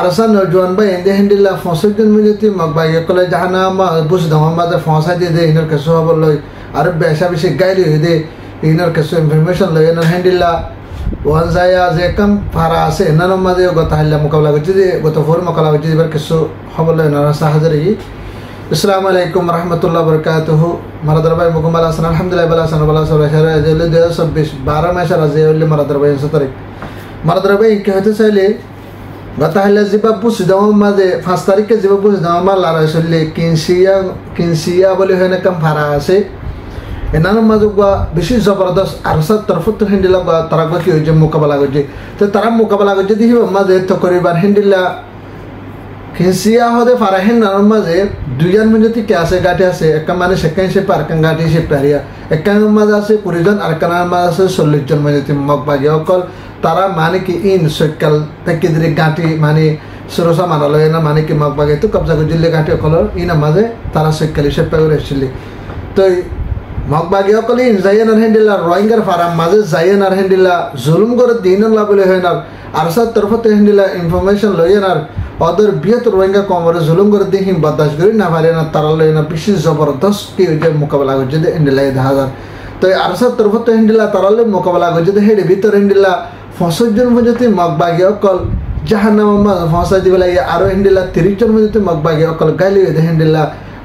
arsa nojuan ba ende hendilla fonsujun mujeti magba yekole jahana ma bus dama ma da fonsa de de inor keso hoboloi ar besha bishi gaili de inor keso information lo enar hendilla wanzaya je kam para ase nano ma de gota halla mukabala gojide gota for mukabala gojide ber keso hoboloi nara sahajari. Assalamualaikum warahmatullahi wabarakatuh. Maradarbai mukamala san alhamdulillah bala san bala sura shara jelle 2026 12 mai shara jelle maradarbai 17 maradarbai ke hote sale gata halla zibabu sidama maze 5 তারিখ ke zibabu sidama ma lara sole kinsiya bole hene kam phara ase enano mazu gwa beshi zabardast arsa tarfut hindila ba taragba ki hoje mukabala goje to tara mukabala goje dihiba maze to koribar hindila kinsiya hode farahin nanon maze duyan munjeti ke ase gati ase ekka mane sekken se parkan gati se pariya ekkan maze ase kurijon arkana maze ase 40 jon munjeti mokbagi okol tara mane ki in sekal takidri gati mane surosa manalo ena mane ki mokbagi to kabza gojille gati okol ina maze tara sekkali se pagore chili to mokbagi okol in zayenar hendila roingar faram maze zayenar hendila zulum gor dinan labule henar arsa tarfat hendila information loyenar other biyat roinga komore zulum gor dehim badash gori na varena taralo ena bishi zabardast ki hoje mukabala gojide hendila 1000 to arsa tarfat hendila taralo mukabala gojide hede bitor hendila ফসজন মজতে মগবাগে অকল জাহান্নাম মা ফসা দিবলা ইয়া আরো হেন্ডিলা 30 জন মজতে মগবাগে অকল গালি দে হেন্ডিলা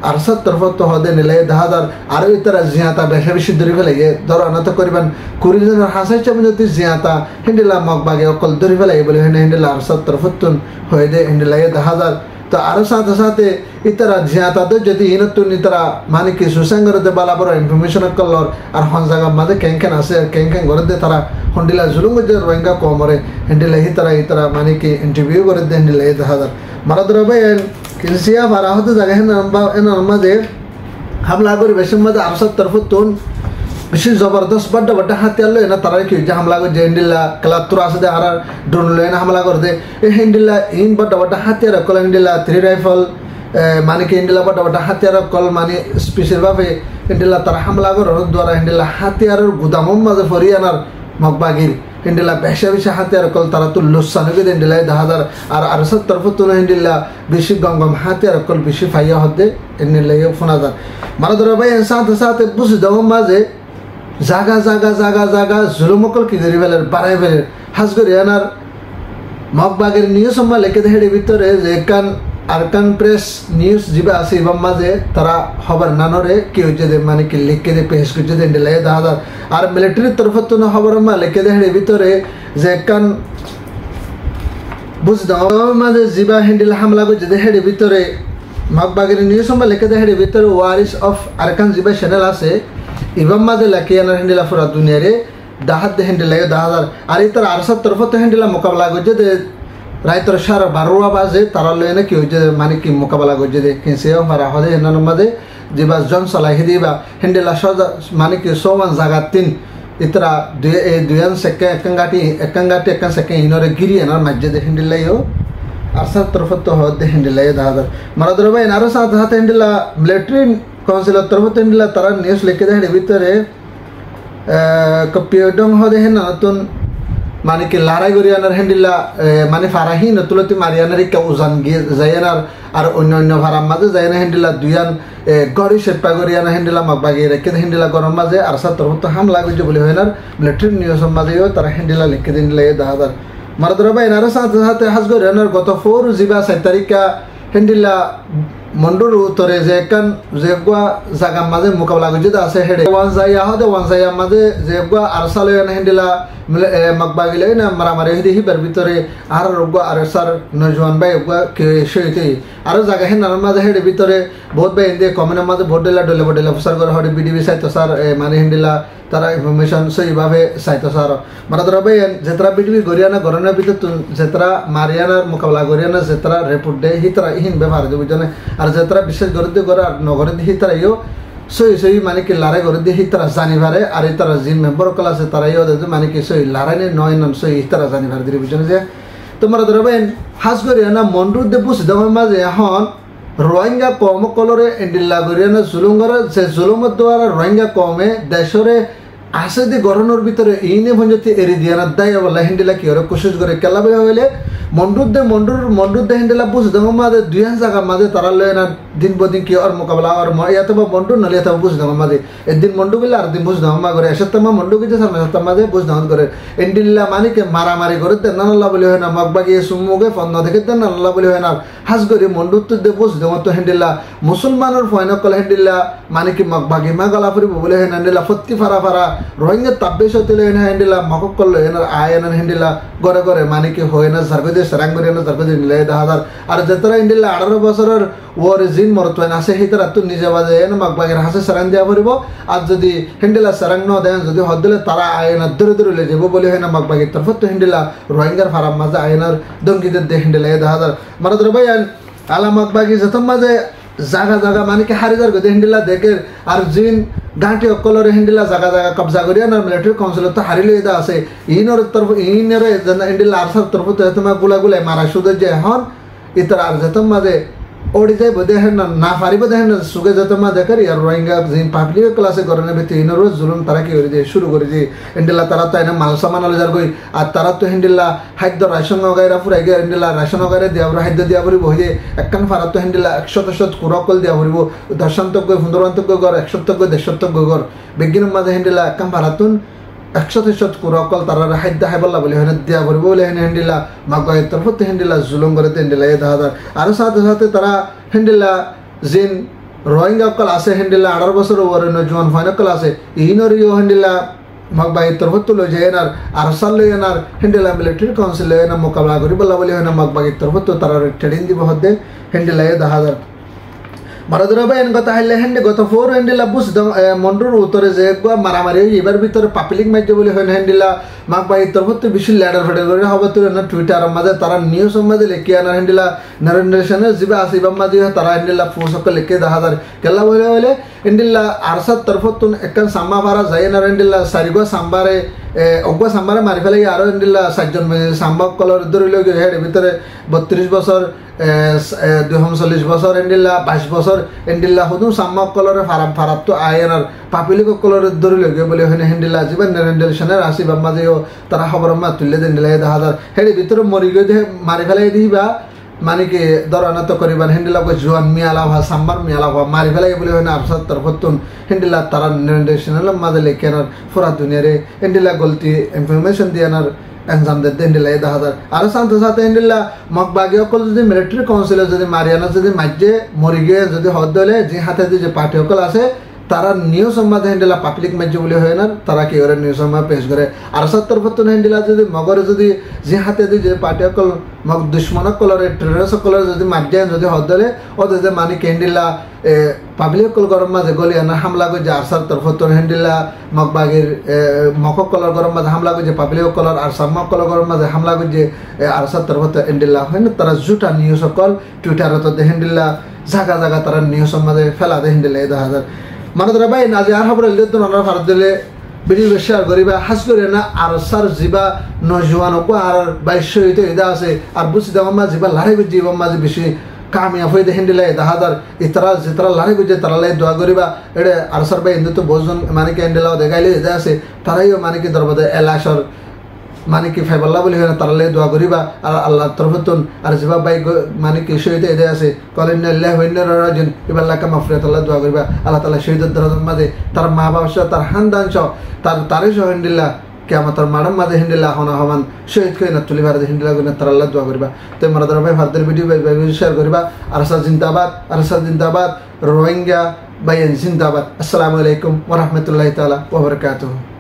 আরসাত তরফত তো হদে নিলে 10000 আরো ইতরা জিয়াতা বেশা বেশি দরি ফেলে ধর অনত করিবান 20 জন হাসাই চমজতে জিয়াতা হেন্ডিলা মগবাগে অকল দরি ফেলে বলে হেন্ডিলা আরসাত তরফত হয়ে দে হেন্ডিলা 10000 তো আরো সাথে সাথে ইতরা জিয়াতা তো যদি ইনতুন ইতরা মানে কি সুসংগর দে বালা বড় ইনফরমেশন কলর আর হনজাগা মাদে কেন আছে কেন গরে দে তারা হন্ডিলা জুলুম যে রোহিঙ্গা কমরে হন্ডিলা ইতরা মানে কি ইন্টারভিউ করে দে হন্ডিলা 1000 মারাদরবে কিনসিয়া ফারা হতে জায়গা এন মাঝে হামলা করে বেশি মাঝে আরসাত তরফতুন বেশি জবরদস্ত বড় হাতিয়ার লো না তারা কি যে হামলা করে যে হন্ডিলা কালাতুর আছে দে আর ড্রোন লো না হামলা করে দে এই হন্ডিলা ইন বড় হাতিয়ার কল হন্ডিলা 3 রাইফেল মানে কি হন্ডিলা বড় হাতিয়ার কল মানে স্পেশাল ভাবে হন্ডিলা তারা হামলা করে দ্বারা হন্ডিলা হাতিয়ারের গুদাম মাঝে ফরিয়ানার মগবাগির হন্ডিলা বেশা বেশি হাতিয়ার কল তারা তো লুসানকে হন্ডিলা 10000 আর আরসাত তরফতুন হন্ডিলা বেশি গম হাতিয়ার কল বেশি ফাইয়া হদে হন্ডিলা 1000 মারাদর ভাই সাথে সাথে বুঝ দাও মাঝে জাগা জুলুমকল কি করি ফেলের বাড়াই ফেলের হাজ করি আনার মগবাগের নিউজ সম্মান লেখে দেহের ভিতরে যে আরকান প্রেস নিউজ যা আছে এবার মাঝে তারা খবর নানরে কি হচ্ছে মানে কি লিখে দিয়ে পেশ করছে হন্ডিলা 10000 আর মিলিটারির তরফত খবর মা লেখে দেহের ভিতরে যে কান বুঝ দাও মাঝে যা হন্ডিলা হামলা করছে দেহের ভিতরে মগবাগের নিউজ সম্মান লেখে দেহের ভিতরে ওয়ারিস অফ আরকান যা চ্যানেল আছে ইবাম মাঝে লেখে আনার হন্ডিলা পুরা দুনিয়ারে দাহাত দে হন্ডিলা 10000 আর ইতার আরসাত তরফত হন্ডিলা মোকাবেলা করছে দে রাইতর 12:30 বাজে তারা লয়নে কি হচ্ছে মানে কি মোকাবেলা করছে দে কিনসিয়া ফারা হদে এনার মাঝে যেবা জন চালাই দিবা হন্ডিলা মানে কি সোমান জায়গা 3 ইতরা দুয়ান সেকে একাঙ্গাটি একান সেকে ইনরে গিরি এনার মাঝে দে হন্ডিলা ইও আরসাত তরফত হদে হন্ডিলা 10000 মারাদর ভাই আরো সাথে হন্ডিলা মিলিটারি কাউন্সিল তরফত হন্ডিলা তারা নিউজ লিখে দেয় ভিতরে কপিয়ডং হদে হেন নতুন মানে কি লড়াই করিয়ানার হ্যান্ডিলা মানে ফারাহি নতুলতি মারিয়ানার কে উজান গিয়ে যাইয়ানার আর অন্য ভাড়ার মাঝে যাইনা হ্যান্ডিলা দুয়ান গড়ি সেপা করিয়ানা হ্যান্ডিলা মগবাগি রেখে হ্যান্ডিলা গরম মাঝে আর সাত তরফত হামলা করছে বলে হয় না মিলিটারি নিউজ মাঝেও তারা হ্যান্ডিলা লিখে দিন 10000 মারাদর ভাই আর সাথে সাথে হাজ করিয়ানার গত 4 জিবা 7 তারিখা হ্যান্ডিলা মন্ডুর উত্তরে যে কান যেগুয়া জায়গা মাঝে মোকাবেলা করছে আছে হেডে ওয়ানজাইয়া মাঝে যেগুয়া আরসালে হ্যান্ডিলা মগবাগিলে না মারামারি হইতে হিবার ভিতরে আর রোগা আর সার নজওয়ান ভাই ওগুয়া কে সেইতে আর জায়গা হেন মাঝে হেডে ভিতরে বহুত ভাই ইন্দে কমেন্টের মাঝে ভোট ডলে প্রচার করে হডে বিডিবি সাইতো স্যার মানে হ্যান্ডিলা তারা ইনফরমেশন সেইভাবে সাইতো স্যার মারাদর ভাই যেতরা বিডিবি গরিয়ানা গরনের ভিতর যেতরা মারিয়ানার মোকাবেলা গরিয়ানা যেতরা রিপোর্ট দে হিতরা ইহিন ব্যবহার দেব জনে আর যেতরা বিশেষ গরিতে করে আর নগরে হিতরা ইও সই মানে কি লড়াই করে দিয়ে তারা জানিবারে আর তারা যে মেম্বার কল আছে তারাই মানে কি সই লড়াই নয় নন সই তারা জানিবার দিয়ে বুঝছেন যে তোমার ধরবেন হাজ করিয়া না মন্ডুর দে বুঝ দেওয়ার মাঝে এখন রোহিঙ্গা কম কলরে এন্ডিল্লা করিয়া না জুলুম করে সে জুলুমের দ্বারা রোহিঙ্গা কমে দেশরে আসে দি গরনের ভিতরে ইনে ভঞ্জতি এরি দিয়া না দেয় বলে হিন্ডিলা কি ওরা কোশিশ করে কেলাবে হইলে মন্ডুর দে হেন্ডেলা বুঝ দেবো মাঝে 2 জায়গার মাঝে তারা লয় না দিন বদিন কি আর মোকাবেলা আর ইয়াতে বা মন্ডু নলে ইয়াতে বুঝ দেবো মাঝে একদিন মন্ডু গেলে আর দিন বুঝ দেবো মা করে এসে তোমার মন্ডু গেছে সামনে সপ্তাহ মাঝে বুঝ দেওয়া করে এন্ডিল্লা মানিকে মারামারি করে দেন নাল্লা বলি হয় না মগবাগি সুমুগে ফন্ন দেখে দেন নাল্লা বলি হয় না হাস করি মন্ডুর তো দে বুঝ দেবো তো হেন্ডিল্লা মুসলমানের ফয়নকল হেন্ডিল্লা মানিকি মগবাগি মা গলা ফুরিব বলে হয় না হেন্ডিল্লা ফত্তি ফারা রোহিঙ্গা তাব্বেশ হতে লয় না হেন্ডিল্লা মকক করলো এনার আয়নার হেন্ডিল্লা গড়ে গড়ে মানিকি হয় না সার্গদে সারাঙ্গরি না সার্গদে নিলে 10,000 আর যেতরা হেন্ডিল্লা 18 বছরের ওর জিন মরতোয় আছে সেইতারা তো নিজে বাজে এনে মগবাগির হাসে সারাং দিয়া পড়িব আর যদি হেন্ডিল্লা সারাং ন দেন যদি হদ দিলে তারা আয়নার দূরে লে যাব বলে হয় না মগবাগির তরফ তো হেন্ডিল্লা রোহিঙ্গার ফারাম মাঝে আয়নার দঙ্গিদের দে হেন্ডিল্লা 10,000 মারাদর ভাই আলা মগবাগি যত মাঝে জায়গা মানে কি হারিদার গদে হেন্ডিলা দেখে আর জিন গাঁটি অকলরে হেন্ডিলা জায়গা কবজা করিয়া না মিলিটারি কাউন্সিল তো হারিলে এটা আছে ইনর তরফ ইনর হেন্ডিলা আর সব তরফ তো তোমার গুলা মারা শুধু যে হন ইতর আর যত মাঝে ওড়ি যাই বোধে না পারিব দেখেন সুগে যত মা দেখার আর রোহিঙ্গা জিন পাবলিক ক্লাসে গরনে বেতে ইনর জুলুম তারা কি করে যে শুরু করে যে হেন্ডিলা তারা তো এনে মাল সামান আলে যার কই আর তারা তো হেন্ডিলা খাদ্য রাশন গায়রা পুরাই গে হেন্ডিলা রাশন গায়রা দিয়া বড় খাদ্য দিয়া পড়িব হই যে একখান ফারা তো হেন্ডিলা 100% কুরকল দিয়া পড়িব দর্শনতজ্ঞ ফুন্দরন্তজ্ঞ গর 100তজ্ঞ 150তজ্ঞ গর বিজ্ঞানের মাঝে হেন্ডিলা একখান ফারাতুন 100% কুরকল তারা খাদ্য খাইবলা বলে হেনে দিয়া পড়িব বলে হেন্ডিলা মাগয়ের তরফ তো হেন্ডিলা জুলুম করে হেন্ডিলা 10,000 আর সাথে তারা হেন্ডিলা জিন রোহিঙ্গা কল আছে হেন্ডিলা 18 বছর ওরে নজওয়ান ফাইনাকল আছে ইনরিও হেন্ডিলা মগবাই তরফত লই যায় আর সাল লই এনার হেন্ডিলা মিলিটারি কাউন্সিল লই না মোকাবেলা করি বলা বলি হয় না মগবাই তরফত তারা ট্রেনিং দিব হদে হেন্ডিলা 10,000 মারাদুরা ভাই এন কথা হাইলে হেন্ডে গত 4 হেন্ডিলা বুঝ মন্ডুর উত্তরে যে মারামারি এবার ভিতরে পাবলিক মাইজে বলি হয় হেন্ডিলা মগবাই তরফত বেশি ল্যাডার ফেডার করে হবে তো না টুইটার মাঝে তারা নিউজ মাঝে লেখি আনা হেন্ডিলা নারেন্দ্রেশনে জিবা আসিবা মাঝে তারা হেন্ডিলা ফুসক লেখে 10,000 কেলা বলে হেন্ডিলা আরসাদ তরফত একখান সাম্মা ভাড়া যায় না হেন্ডিলা সারিগো সাম্বারে অগ্বা সাম্বারে মারি ফেলে আরো হেন্ডিলা 7 জন সাম্বা কলর ধরে লই হেড ভিতরে 32 বছর 240 বছর হেন্ডিলা 22 বছর হেন্ডিলা হুদু সাম্মা কলরে ফারাপ তো আয়নার পাপিলিক কলর ধরে লই বলে হেন্ডিলা জীবন নারেন্দ্রেশনের আসিবা মাঝে তারা খবর মা তুলে দেন 10,000 হেড ভিতরে মরি গই মারি ফেলে দিবা মানে কি দরানত করিবার হেন্ডিলা কো জোয়ান মিয়ালা ভা সাম্বার মিয়ালা ভা মারি ফেলাই বলে হয় না আরসাদ তরফতুন হেন্ডিলা তারা নারেন্দ্রেশনের মাঝে লেখেনার ফুরা দুনিয়ারে হেন্ডিলা গলতি ইনফরমেশন দিয়ানার এক্সাম দে হেন্ডিলা 10,000 আর সাথে হেন্ডিলা মগবাগি অকল যদি মিলিটারি কাউন্সিলে যদি মারিয়ানা যদি মাঝে মরি গিয়ে যদি হদ দলে যে হাতে যে পার্টি অকল আছে তারা নিউজ সম্বাদে হেন্ডিলা পাবলিক মাঝে বলে হয় না তারা কি করে নিউজ সম্বাদ পেশ করে আর সত্তর পত্তন হেন্ডিলা যদি মগরে যদি যে হাতে যে পার্টি অকল মগ দুশ্মন কলরে টেররিস্ট কলরে যদি মাঝে যদি হদ দলে ওদের যে মানে হেন্ডিলা পাবলিক কল গরম মাঝে গলি আনা হামলা করে যে আরসার তরফতন হেন্ডিলা মগবাগির মকক কলর গরম মাঝে হামলা করে যে পাবলিক কলর আর সাম্মক কলর গরম মাঝে হামলা করে যে আরসার তরফত হেন্ডিলা হয় না তারা জুটা নিউজ সকল টুইটারত হেন্ডিলা জায়গা তারা নিউজ মাঝে ফেলা দে হেন্ডিলা 10,000 মানদরা ভাই নাজি আর খবর হইলে তো আমরা ভারত দিলে ভিডিও শেয়ার করিবা হাস করে না আর সার জিবা নজওয়ানকো আর 2200 হইতে ইদা আছে আর বুঝি দাম মা জিবা লারে জীব মাঝে বেশি কামিয়াব হইতে হেন্ডিলা 10,000 ইতরা যেতরা লারে গুজে তারা লাই দোয়া করিবা এডে আর সার ভাই ইন্দু তো বহুজন মানে কি হেন্ডিলা দেখাইলে ইদা আছে তারাইও মানে কি দরবাদে এলাশর মানে কি ফাইবাল্লাহ বলি হয় না তারা লাই দোয়া করিবা আর আল্লাহ তরফতুন আর জিবা ভাই মানে কি শহীদে ইদা আছে কলিনা আল্লাহ ওয়াইন্না রাজিন ইবাল্লাহ কা মাফরাত আল্লাহ দোয়া করিবা আল্লাহ তাআলা শহীদের দরজার মাঝে তার মা বাবা সহ তার খানদান সহ তারে সহ হেন্ডিলা কিয়ামতের মাঠের মাঝে হেন্ডিলা হন শহীদ কই না তুলি ভারত হেন্ডিলা কই না তার আল্লাহ দোয়া করিবা তো মারাদর ভাই ভারতের ভিডিও শেয়ার করিবা আর সাথে জিন্দাবাদ রোহিঙ্গা ভাই জিন্দাবাদ আসসালামু আলাইকুম ওয়া রাহমাতুল্লাহি তাআলা ওয়া বারাকাতুহু।